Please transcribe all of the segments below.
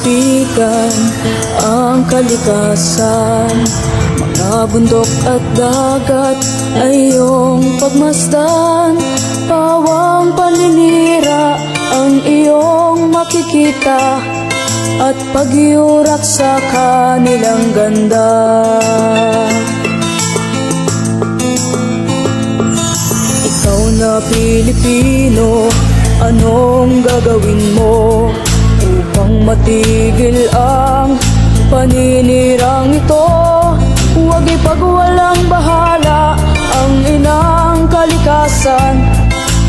kaibigan, ang kalikasan, mga bundok at dagat ay iyong pagmasdan. Pawang paninira ang iyong makikita at pagyurak sa kanilang ganda. Ikaw na Pilipino, anong gagawin mo upang matigil ang paninirang ito? Huwag ipagwalang bahala ang inang kalikasan,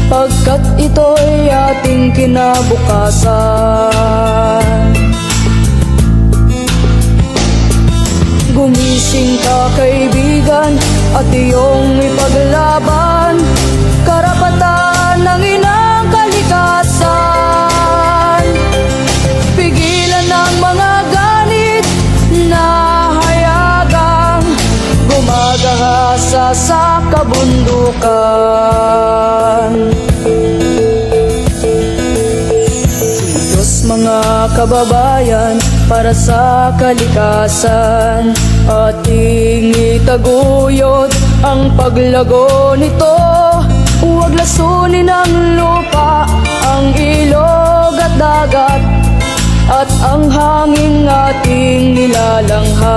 pagkat ito'y ating kinabukasan. Gumising ka kaibigan at iyong ipaglaban karapatan ng inang kalikasan. Pigilan ang mga ganit na hayagang gumagahasa sa kabundukan. Diyos mga kababayan, para sa kalikasan, ating itaguyod ang paglago nito. Huwag lasunin ang lupa, ang ilog at dagat, at ang hangin ating nilalanghap.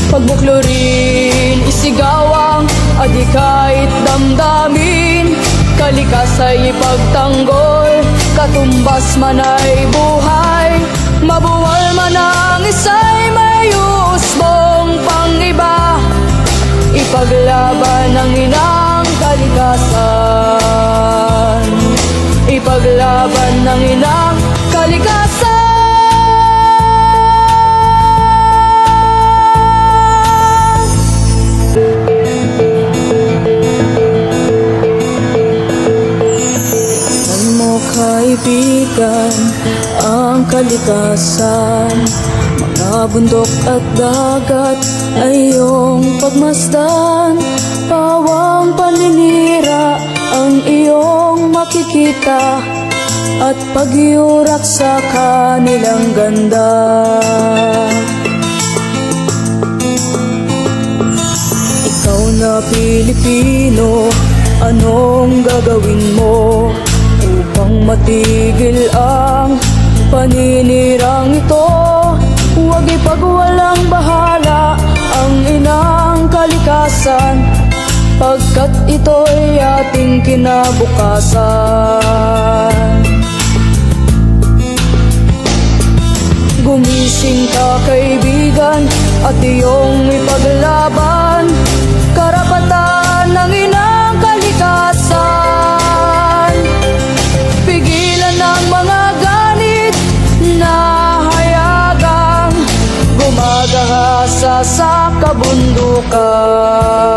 Pagbuklurin, isigawang, adikait damdamin, kalikas ay ipagtanggol, katumbas man ay buhay, mabuwal man ang isa'y may usbong pang-iba. Ipaglaban ang inang kalikasan, ipaglaban ng inang kalikasan. Kaibigan, ang kalikasan, mga bundok at dagat ay iyong pagmasdan. Pawang paninira ang iyong makikita at pagyurak sa kanilang ganda. Ikaw na Pilipino, anong gagawin mo upang matigil ang paninirang ito? Huwag ipagwalang bahala ang inang kalikasan, pagkat ito'y ating kinabukasan. Gumising ka kaibigan at iyong ipaglaban karapatan ng inang kalikasan. Pigilan ang mga ganit na hayagang gumagahasa sa kabundukan.